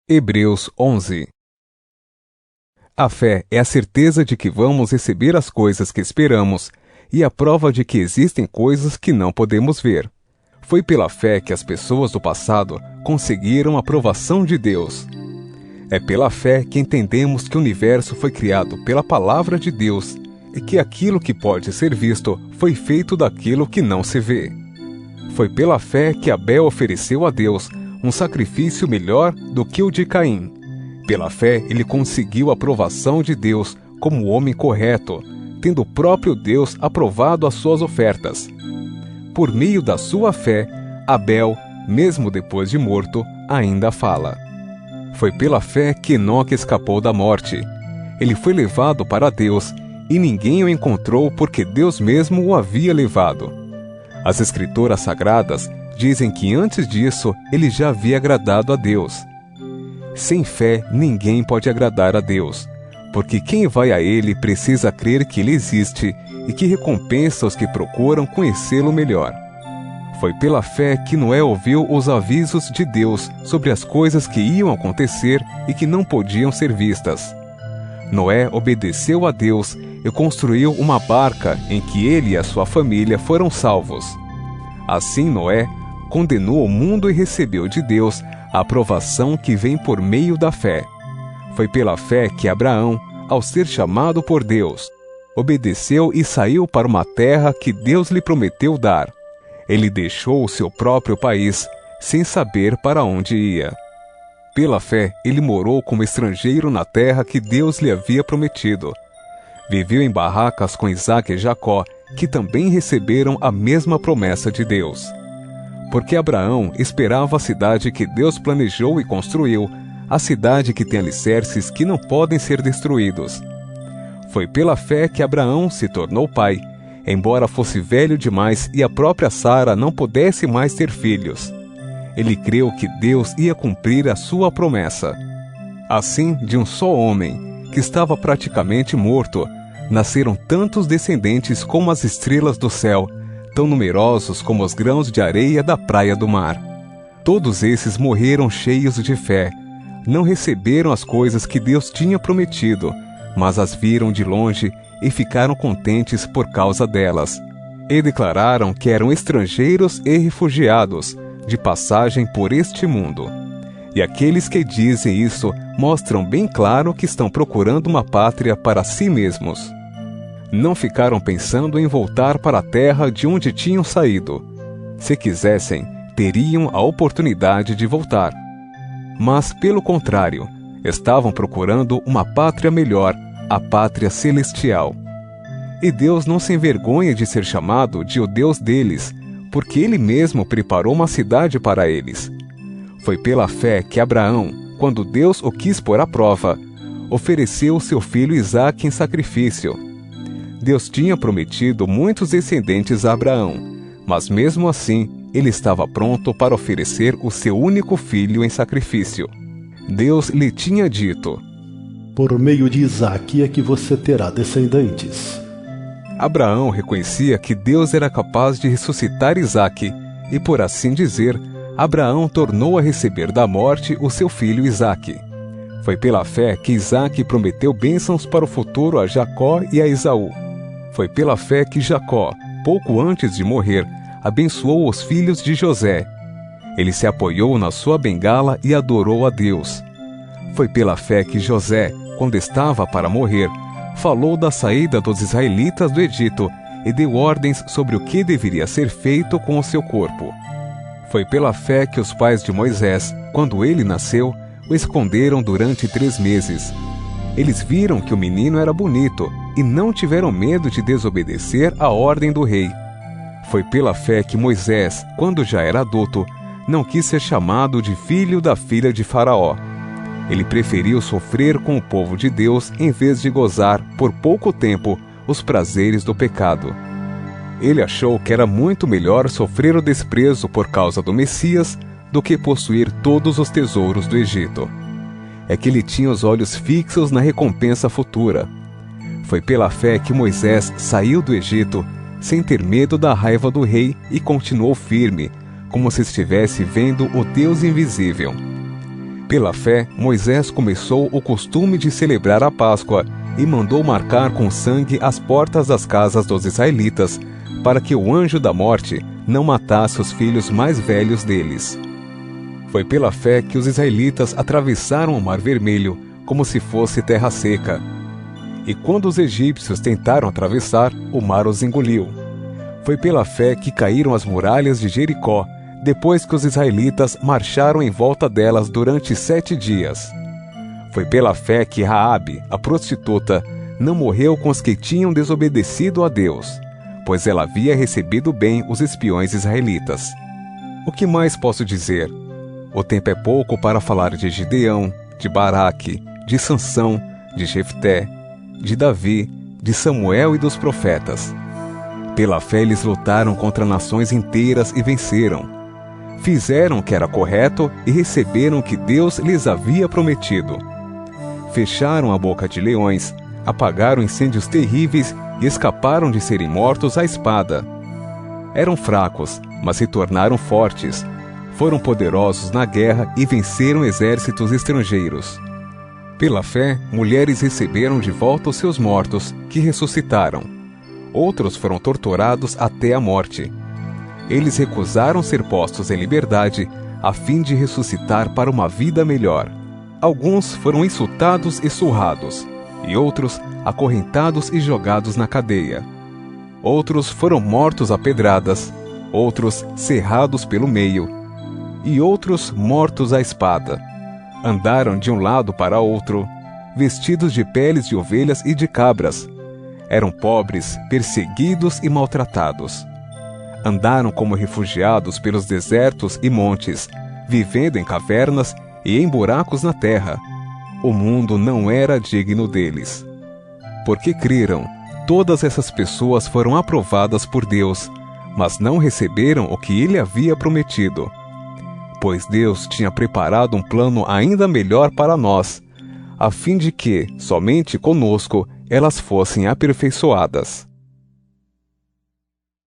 Hebreus 11. A fé é a certeza de que vamos receber as coisas que esperamos e a prova de que existem coisas que não podemos ver. Foi pela fé que as pessoas do passado conseguiram a aprovação de Deus. É pela fé que entendemos que o universo foi criado pela palavra de Deus e que aquilo que pode ser visto foi feito daquilo que não se vê. Foi pela fé que Abel ofereceu a Deus um sacrifício melhor do que o de Caim. Pela fé, ele conseguiu a aprovação de Deus como homem correto, tendo o próprio Deus aprovado as suas ofertas. Por meio da sua fé, Abel, mesmo depois de morto, ainda fala. Foi pela fé que Enoque escapou da morte. Ele foi levado para Deus e ninguém o encontrou porque Deus mesmo o havia levado. As Escrituras Sagradas dizem que antes disso ele já havia agradado a Deus. Sem fé, ninguém pode agradar a Deus, porque quem vai a Ele precisa crer que Ele existe e que recompensa os que procuram conhecê-lo melhor. Foi pela fé que Noé ouviu os avisos de Deus sobre as coisas que iam acontecer e que não podiam ser vistas. Noé obedeceu a Deus e construiu uma barca em que ele e a sua família foram salvos. Assim, Noé condenou o mundo e recebeu de Deus a aprovação que vem por meio da fé. Foi pela fé que Abraão, ao ser chamado por Deus, obedeceu e saiu para uma terra que Deus lhe prometeu dar. Ele deixou o seu próprio país, sem saber para onde ia. Pela fé, ele morou como estrangeiro na terra que Deus lhe havia prometido. Viveu em barracas com Isaque e Jacó, que também receberam a mesma promessa de Deus. Porque Abraão esperava a cidade que Deus planejou e construiu, a cidade que tem alicerces que não podem ser destruídos. Foi pela fé que Abraão se tornou pai, embora fosse velho demais e a própria Sara não pudesse mais ter filhos. Ele creu que Deus ia cumprir a sua promessa. Assim, de um só homem, que estava praticamente morto, nasceram tantos descendentes como as estrelas do céu, tão numerosos como os grãos de areia da praia do mar. Todos esses morreram cheios de fé. Não receberam as coisas que Deus tinha prometido, mas as viram de longe e ficaram contentes por causa delas. E declararam que eram estrangeiros e refugiados, de passagem por este mundo. E aqueles que dizem isso mostram bem claro que estão procurando uma pátria para si mesmos. Não ficaram pensando em voltar para a terra de onde tinham saído. Se quisessem, teriam a oportunidade de voltar. Mas, pelo contrário, estavam procurando uma pátria melhor, a pátria celestial. E Deus não se envergonha de ser chamado de o Deus deles, porque Ele mesmo preparou uma cidade para eles. Foi pela fé que Abraão, quando Deus o quis pôr à prova, ofereceu seu filho Isaque em sacrifício. Deus tinha prometido muitos descendentes a Abraão, mas mesmo assim, ele estava pronto para oferecer o seu único filho em sacrifício. Deus lhe tinha dito: por meio de Isaque é que você terá descendentes. Abraão reconhecia que Deus era capaz de ressuscitar Isaque, e por assim dizer, Abraão tornou a receber da morte o seu filho Isaque. Foi pela fé que Isaque prometeu bênçãos para o futuro a Jacó e a Esaú. Foi pela fé que Jacó, pouco antes de morrer, abençoou os filhos de José. Ele se apoiou na sua bengala e adorou a Deus. Foi pela fé que José, quando estava para morrer, falou da saída dos israelitas do Egito e deu ordens sobre o que deveria ser feito com o seu corpo. Foi pela fé que os pais de Moisés, quando ele nasceu, o esconderam durante 3 meses. Eles viram que o menino era bonito e não tiveram medo de desobedecer à ordem do rei. Foi pela fé que Moisés, quando já era adulto, não quis ser chamado de filho da filha de Faraó. Ele preferiu sofrer com o povo de Deus em vez de gozar, por pouco tempo, os prazeres do pecado. Ele achou que era muito melhor sofrer o desprezo por causa do Messias do que possuir todos os tesouros do Egito. É que ele tinha os olhos fixos na recompensa futura. Foi pela fé que Moisés saiu do Egito sem ter medo da raiva do rei e continuou firme, como se estivesse vendo o Deus invisível. Pela fé, Moisés começou o costume de celebrar a Páscoa e mandou marcar com sangue as portas das casas dos israelitas, para que o anjo da morte não matasse os filhos mais velhos deles. Foi pela fé que os israelitas atravessaram o Mar Vermelho como se fosse terra seca. E quando os egípcios tentaram atravessar, o mar os engoliu. Foi pela fé que caíram as muralhas de Jericó, depois que os israelitas marcharam em volta delas durante 7 dias. Foi pela fé que Raabe, a prostituta, não morreu com os que tinham desobedecido a Deus, pois ela havia recebido bem os espiões israelitas. O que mais posso dizer? O tempo é pouco para falar de Gideão, de Baraque, de Sansão, de Jefté, de Davi, de Samuel e dos profetas. Pela fé eles lutaram contra nações inteiras e venceram. Fizeram o que era correto e receberam o que Deus lhes havia prometido. Fecharam a boca de leões, apagaram incêndios terríveis e escaparam de serem mortos à espada. Eram fracos, mas se tornaram fortes. Foram poderosos na guerra e venceram exércitos estrangeiros. Pela fé, mulheres receberam de volta os seus mortos, que ressuscitaram. Outros foram torturados até a morte. Eles recusaram ser postos em liberdade, a fim de ressuscitar para uma vida melhor. Alguns foram insultados e surrados, e outros acorrentados e jogados na cadeia. Outros foram mortos a pedradas, outros cerrados pelo meio, e outros mortos à espada. Andaram de um lado para outro, vestidos de peles de ovelhas e de cabras. Eram pobres, perseguidos e maltratados. Andaram como refugiados pelos desertos e montes, vivendo em cavernas e em buracos na terra. O mundo não era digno deles. Porque creram, todas essas pessoas foram aprovadas por Deus, mas não receberam o que Ele havia prometido. Pois Deus tinha preparado um plano ainda melhor para nós, a fim de que, somente conosco, elas fossem aperfeiçoadas.